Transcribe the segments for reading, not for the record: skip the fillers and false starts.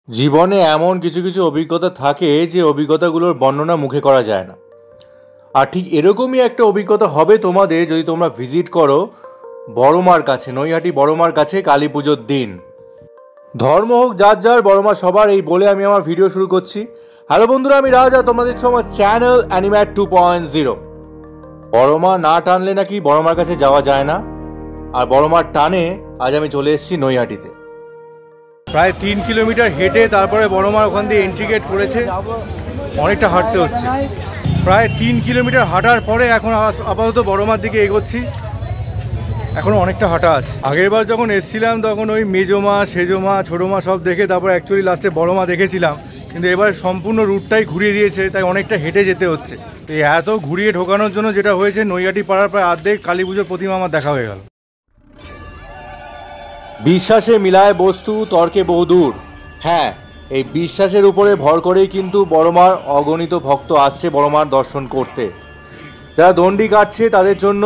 জীবনে এমন কিছু কিছু অভিজ্ঞতা থাকে যে অভিজ্ঞতাগুলোর বর্ণনা মুখে করা যায় না। আর ঠিক এরকমই একটা অভিজ্ঞতা হবে তোমাদের যদি তোমরা ভিজিট করো বড়মার কাছে, নৈহাটি বড়মার কাছে কালী পুজোর দিন। ধর্ম হোক যার যার, বড়মা সবার, এই বলে আমি আমার ভিডিও শুরু করছি। হ্যালো বন্ধুরা, আমি রাজা, তোমরা দেখছো আমার চ্যানেল অ্যানিম্যাট 2.0। বড়মা না টানলে নাকি বড়মার কাছে যাওয়া যায় না, আর বড়মার টানে আজ আমি চলে এসেছি নৈহাটিতে। প্রায় 3 কিলোমিটার হেঁটে তারপরে বড়মার ওখান দিয়ে এন্ট্রি গেট করেছে। অনেকটা হাঁটতে হচ্ছে, প্রায় 3 কিলোমিটার হাঁটার পরে এখন আপাতত বড়মার দিকে এগোচ্ছি। এখনও অনেকটা হাঁটা আছে। আগের বার যখন এসেছিলাম তখন ওই মেজমা, সেজমা, ছোটো মা সব দেখে তারপর অ্যাকচুয়ালি লাস্টে বড়মা দেখেছিলাম, কিন্তু এবার সম্পূর্ণ রুটটাই ঘুরিয়ে দিয়েছে, তাই অনেকটা হেঁটে যেতে হচ্ছে। এই এত ঘুরিয়ে ঢোকানোর জন্য যেটা হয়েছে, নৈহাটি পাড়ার প্রায় অর্ধেক কালী পুজোর প্রতিমা আমার দেখা হয়ে গেল। বিশ্বাসে মিলায় বস্তু, তর্কে বহুদূর। হ্যাঁ, এই বিশ্বাসের উপরে ভর করেই কিন্তু বড়মার অগণিত ভক্ত আসছে বড়মার দর্শন করতে। যারা দণ্ডি কাটছে তাদের জন্য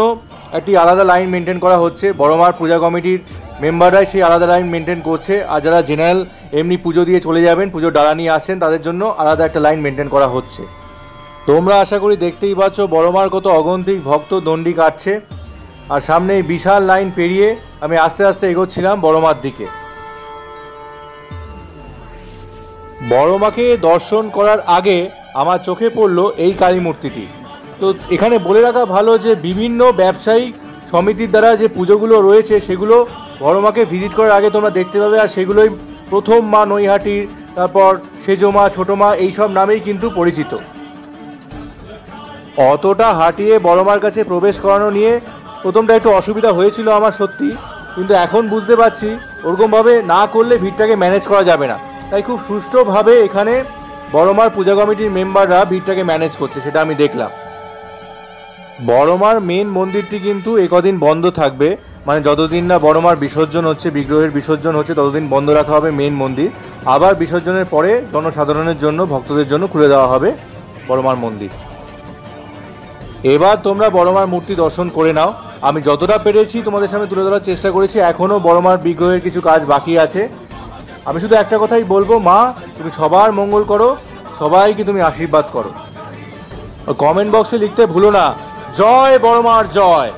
একটি আলাদা লাইন মেনটেন করা হচ্ছে, বড়মার পূজা কমিটির মেম্বাররাই সেই আলাদা লাইন মেনটেন করছে। আর যারা জেনারেল এমনি পুজো দিয়ে চলে যাবেন, পুজোর ডালা নিয়ে আসেন, তাদের জন্য আলাদা একটা লাইন মেনটেন করা হচ্ছে। তোমরা আশা করি দেখতেই পাচ্ছ বড়মার কত অগন্তিক ভক্ত দণ্ডি কাটছে। আর সামনে এই বিশাল লাইন পেরিয়ে আমি আস্তে আস্তে এগোচ্ছিলাম বড়মার দিকে। বড়মাকে দর্শন করার আগে আমার চোখে পড়ল এই কালী মূর্তিটি। তো এখানে বলে রাখা ভালো যে বিভিন্ন ব্যবসায়িক সমিতির দ্বারা যে পুজোগুলো রয়েছে সেগুলো বড়মাকে ভিজিট করার আগে তোমরা দেখতে পাবে। আর সেগুলোই প্রথম মা নৈহাটির, তারপর সেজো মা, ছোটো মা, এইসব নামেই কিন্তু পরিচিত। অতটা হাঁটিয়ে বড়মার কাছে প্রবেশ করানো নিয়ে প্রথমটা একটু অসুবিধা হয়েছিল আমার সত্যি, কিন্তু এখন বুঝতে পারছি ওরকমভাবে না করলে ভিড়টাকে ম্যানেজ করা যাবে না। তাই খুব সুষ্ঠুভাবে এখানে বড়মার পূজা কমিটির মেম্বাররা ভিড়টাকে ম্যানেজ করছে, সেটা আমি দেখলাম। বড়মার মেন মন্দিরটি কিন্তু একদিন বন্ধ থাকবে, মানে যতদিন না বড়মার বিসর্জন হচ্ছে, বিগ্রহের বিসর্জন হচ্ছে, ততদিন বন্ধ রাখা হবে মেন মন্দির। আবার বিসর্জনের পরে জনসাধারণের জন্য, ভক্তদের জন্য খুলে দেওয়া হবে বড়মার মন্দির। এবার তোমরা বড়মার মূর্তি দর্শন করে নাও। আমি যতটা পেরেছি তোমাদের সামনে তুলে ধরার চেষ্টা করেছি। এখনও বড়মার বিগ্রহের কিছু কাজ বাকি আছে। আমি শুধু একটা কথাই বলবো, মা তুমি সবার মঙ্গল করো, সবাইকে তুমি আশীর্বাদ করো। কমেন্ট বক্সে লিখতে ভুলো না, জয় বড়মার জয়।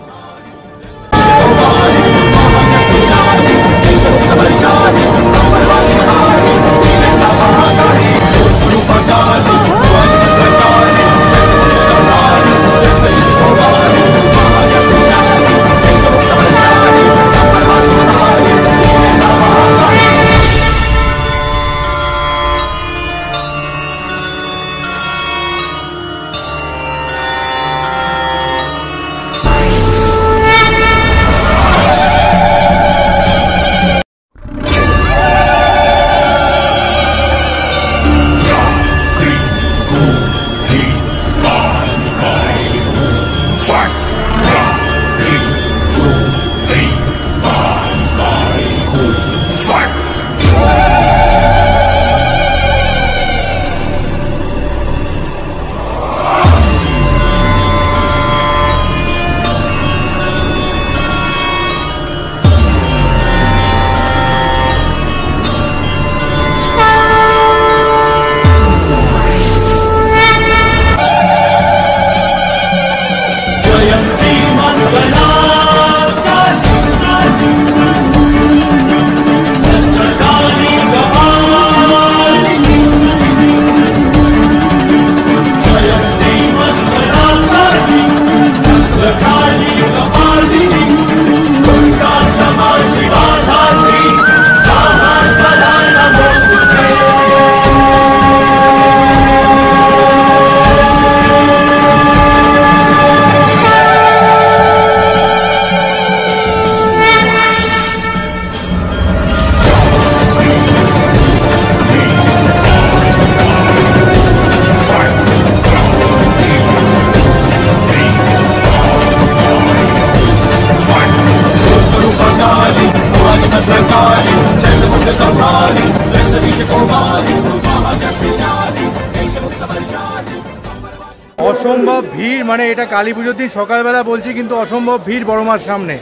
অসম্ভব ভিড়, মানে এটা কালী পুজোর দিন সকালবেলা বলছি, কিন্তু অসম্ভব ভিড় বড়মার সামনে।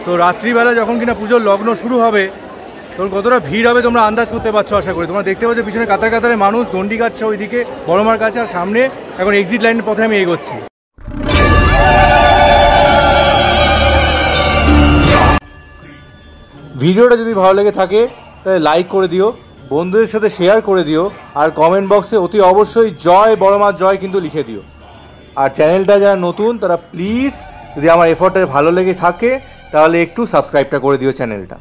তো রাত্রিবেলা যখন কিনা পুজোর লগ্ন শুরু হবে তোর কতটা ভিড় হবে তোমরা আন্দাজ করতে পারছো আশা করি। তোমরা দেখতে পাচ্ছ পিছনে কাতারে কাতারে মানুষ দণ্ডি কাটছে ওইদিকে বড় মার কাছে, আর সামনে এখন এক্সিট লাইনের পথে আমি এগোচ্ছি। ভিডিওটা যদি ভালো লেগে থাকে তাহলে লাইক করে দিও, বন্ধুদের সাথে শেয়ার করে দিও, আর কমেন্ট বক্সে অতি অবশ্যই জয় বড় মার জয় কিন্তু লিখে দিও। আর চ্যানেলটা যারা নতুন তারা প্লিজ যদি আমার এফোর্টটা ভালো লেগে থাকে তাহলে একটু সাবস্ক্রাইবটা করে দিও চ্যানেলটা।